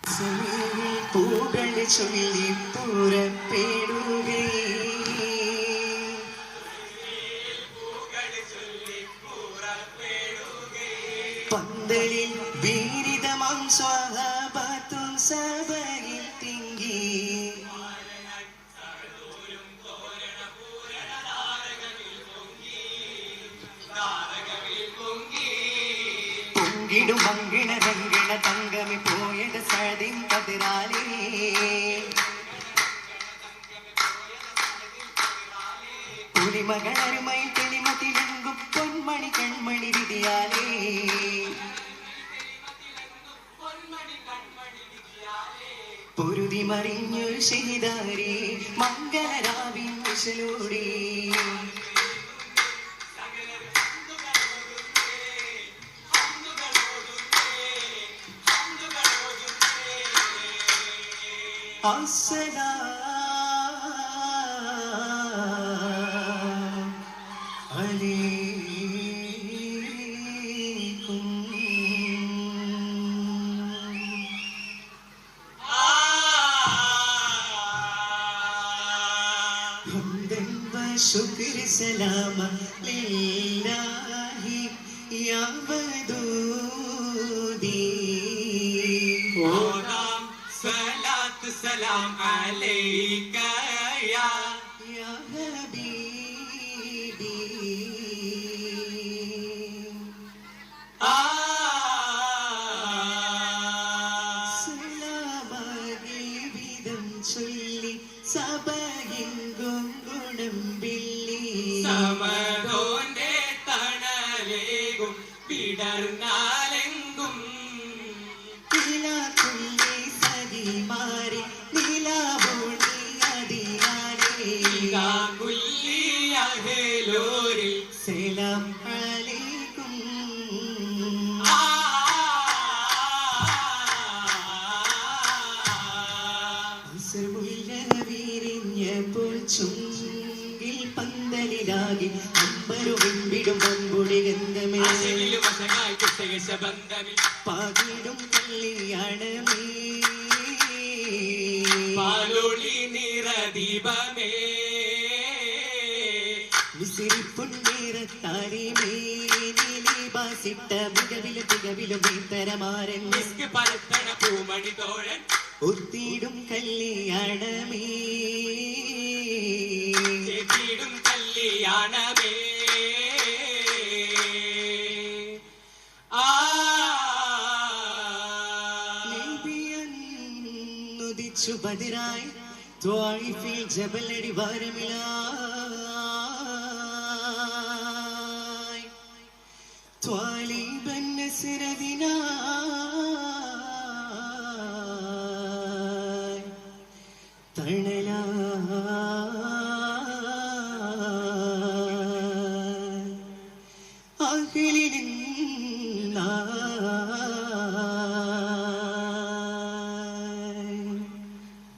പൂകൾ ചൊല്ലി പുറപ്പെടുകേ പന്തലിൽ വീരിതമാം സ്വഹാബത്തും സഭയിൽ തിങ്ങി പൊങ്കിടും മങ്കിണ രംഗിണ തങ്കമി പോയത് സതിൻ കതിരാലേ പുലിമകളരുമൈ തെളിമതിലെങ്കും പൊന്മണി കൺമണി വിധിയാലേ പൊരുതി മറിഞ്ഞൊരു ശനിതാരി മംഗളരാവിൻ വിശലോടി അസ്സലാം അലൈക്കും ഹംദൻ വശുക്ർ സലാമ ലില്ലാഹി യാ വദൂദി सलाम अलैका या हबीबी സലാമേ വിധം ചൊല്ലി സഭയെങ്കും ഗുണം വില്ലി സമതോന്റെ തണലേകും വിടർന്നാലെങ്കും മാറി നിലാവോണി അതിയാലേ കുല്ലിയഹലോരിൽ സലാം അലൈക്കും അസർമുല്ല വിരിഞ്ഞപ്പോൾ ചുങ്കിൽ പന്തലിലാകി അമ്പരുവിടും പമ്പുടി ഗന്ധമേ പാകിടും കല്യാണമേ പാലൊളി നിറദീപമേ വിസിരിപ്പുണ്ണിറത്താരിമേലിബാസിട്ട മികവിലും തികവിലും ഇത്തരമാരൻ പരത്തണ പൂമണി തോഴൻ ഒത്തിടും കല്യാണമേ കല്യാണമേ ബദിരായി ത്വായിഫിൽ ജബലടി വാരമിലായി ത്വാലിബൻ നസ്രദിനായി തണലായി അഖിലിനാ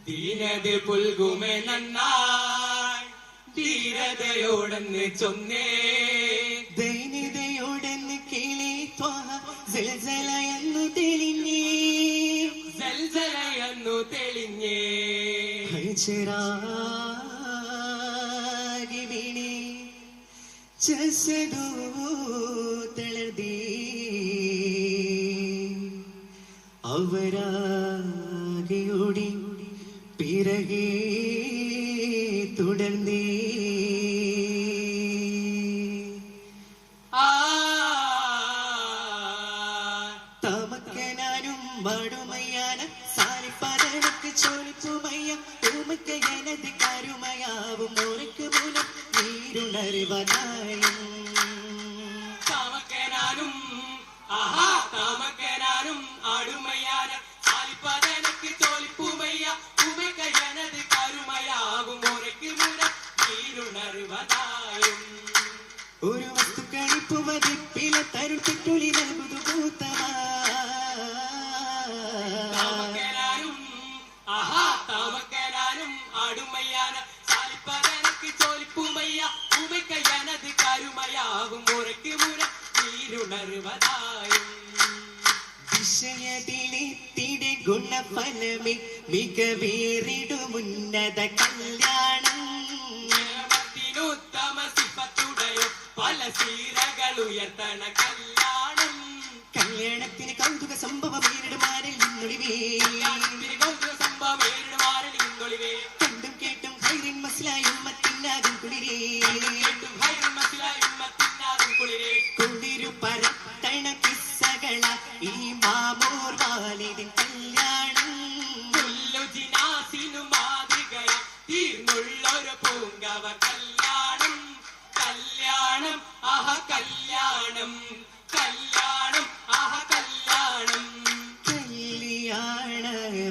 ദീനത് പുൽകുമെ നന്നായി ധീരതയോടെന്ന് ചൊന്നേ ദൈനിതയോടെന്ന് കേളി ജലജലയെന്നു തെളിഞ്ഞേ ജൽജലയെന്നു തെളിഞ്ഞേ ഹൈചരാകി വീണേ ജസദു തളർന്നേ അവരാകെയോടി പിറകെ തുടർന്നേ തമക്കനാനും മടുമയ്യാന സാരിപ്പതനക്ക് ചോലിപ്പുമയ്യ ഉമക്ക എനത് കരുമയാവും മുറക്ക് മൂലം നീരുണർവനായും തമക്കനാനും തമക്കനാനും അടുമയാന സാരിപ്പതനക്ക് ചോലിപ്പുമയ്യ ഉമക്ക എനത് കരുമയാവും മുറക്ക് മൂലം നീരുണർവനായും ഒരു വസ്തു കണിപ്പു മതിപ്പില തരുട്ടിട്ടുളി നൽകുതു തമക്കനാനും അടുമയ്യാന സാലിപ്പതനക്ക് ചോലിപ്പുമയ്യ ഉമക്ക എനത് കരുമയാവും മുറക്ക് മൂലം നീരുണർവനായും വിഷയത്തിലെ തിടെ ഗുണഫലമേ മികവേറിടുമുന്നത കല്യാണം ഉത്തമ സിഫത്തുടയോ പല സീരകൾ ഉയർത്തണ കല്യാണം കല്യാണത്തിന് കൗതുക സംഭവം നേരിടുമാരിൽ നിന്നൊളിവേ കൗതുക സംഭവം ഏറിടുമാരിൽ നിന്നൊളിവേ കണ്ടും കേട്ടും ഹൈറിൻ മസ്ലായും മത്തിനാകും കുളിരേ കേട്ടും ഹൈറുൽ മസ്ലായി ഉമ്മത്തിനാകും കുളിരേ കുളിരു പരത്തണ കിസ്സകള ഈ മാമൂർ വാലിദിൻ കല്യാണം ജിനാസിനു മാതൃകയ തീർന്നുള്ളൊരു പൂങ്കവ കല്യാണം കല്യാണം ആഹ കല്യാണം കല്യാണം ആഹ കല്യാണം കല്യാണ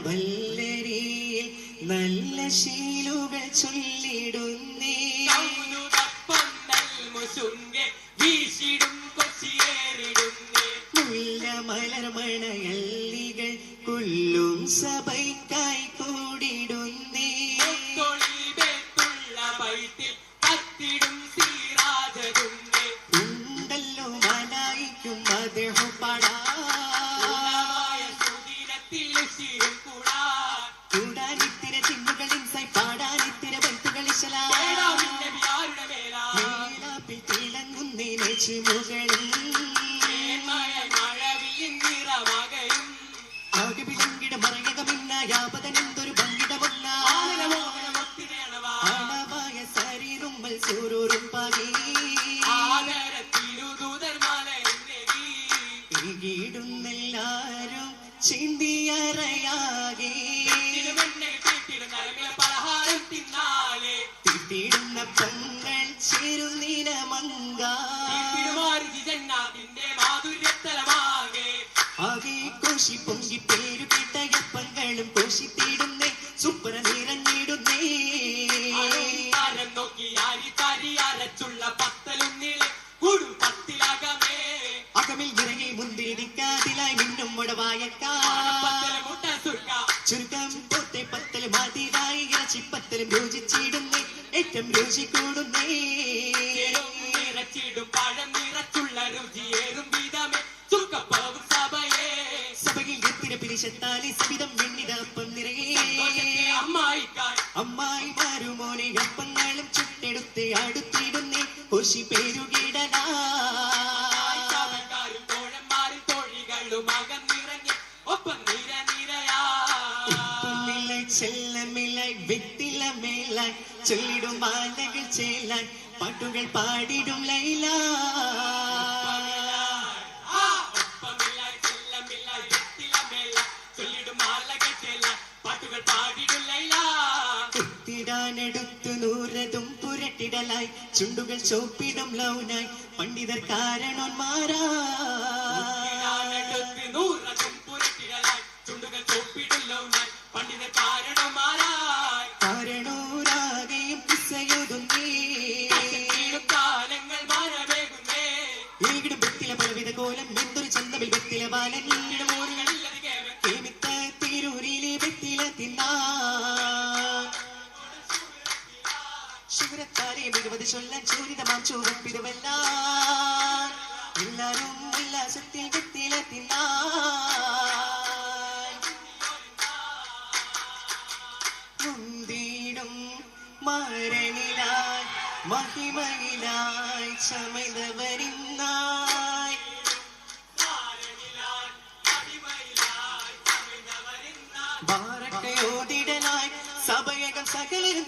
വല്ലരിയിൽ നല്ല ശീലുകൾ ചൊല്ലിടുന്നേ കൗതുകപ്പൊന്നൽ മുസുങ്കെ വീശിടും കൊച്ചിയേറിടുന്നേ മുല്ല മലർമണയല്ലികൾ കൊല്ലും സഭയ്ക്കായി കൂടിടുന്നേ ൊളിവേത്തുള്ള ബൈത്തിൽ കത്തിടും സീരാജകുന്നേ ഉണ്ടല്ലോ മലായിക്കും അദ്ദേഹം ഉള്ളമായ സുദിനത്തിൽ ഉശിരും കൂടാനിത്തിര ചിന്നുകളിൻ സൈ പാടാനിത്തിര ബന്ധുകളിശലാ കൂടാവിന്റെ വിയാരുടെ മേലാ മേലാപ്പിൽ തിളങ്ങുന്നേ നെച്ചിമുകളിൽ മഴവില്ലിൻ നിറമകയും ആകെ വിളങ്കിട മറയകമിന്ന യാപതനെന്തൊരു ഭംഗിടമൊന്ന ആണവായ സരീറുമ്മൽ സൂരൂറും പാകി ഈടുന്നെല്ലാരും ചിന്തിയറയാകെ പലഹാരം തിന്നാലേ തിട്ടിടുന്ന പങ്ങൾ ചേരുന്നിന മങ്ക ജന്നാത്തിന്റെ മാധുര്യത്തലമാകെ ആകെ കോശി പൊങ്കി പേരു കേട്ടയപ്പങ്ങളും കോശിത്തിടുന്നേ സുപ്പറ നിറഞ്ഞിടുന്നേ അരം നോക്കി അരി അരച്ചുള്ള പത്തലുന്നിലെ കൂടും പത്തിലകമേ അകമിൽ നിറയെ മുന്തിരിക്കാതിലായി മിന്നും മുടവായക്കാൽ മുട്ട സുർക്ക ചുരുക്കം പോത്തെ പത്തല് മാതിരായി ഇറച്ചിപ്പത്തലും രുചിച്ചിടുന്നേ ഏറ്റവും രുചി കൂടുന്നേ നിറച്ചിടും പഴം നിറച്ചുള്ള രുചിയേറും വിധമേ ചുക്കപ്പാവും സഭയെ സഭയിൽ എത്തിന പിരിശത്താലി സവിധം വെണ്ണിതപ്പം നിറയെ അമ്മായിക്കാർ അമ്മായി മാറുമോനെ അപ്പങ്ങളും ചുട്ടെടുത്ത് അടുത്തിടുന്നേ കൊശി പേരുകിടനാ ചാവക്കാരും തോഴന്മാരും തോഴികളും അകം നിറഞ്ഞ് ഒപ്പം നിരയാ ഉപ്പുമില്ലായ് ചെല്ലമില്ലായ് വെത്തിലമേലായ് ചൊല്ലിടും മാലകൾ ചേലാൻ പാട്ടുകൾ പാടിടും ലൈല പാട്ടുകൾ പാടിടും ലൈല കുത്തിടാനെടുത്തു നൂറതും പുരട്ടിടലായി ചുണ്ടുകൾ ചോപ്പിടും ലൗനായി പണ്ഡിതർ കാരണോന്മാരാ ചുണ്ടുകൾ ചോപ്പിടുള്ളൂന്നായി പണ്ഡിത കാരണമാരായി കാരണോരാകെയും പിസയൊതുന്നേ കാലങ്ങൾ മാറവേകുന്നേ ഏകിടും വെത്തില പലവിധ കോലം എന്തൊരു ചന്തമിൽ വെത്തില ബാലൻ കേമിത്ത തിരൂരിലെ വെത്തില തിന്നാ ശിവരത്താലെ മികവത് ചൊല്ലാൻ ചൂരിതമാം ചൂരപ്പിതുവെല്ലാം എല്ലാരും ഉല്ലാസത്തിൽ വെത്തില തിന്നാ മുന്തിടും മരണിലായി മഹിമയിലായി ചമയവരിന്നായി ബാരക്കയോതിടലായി സഭയകം സകലരും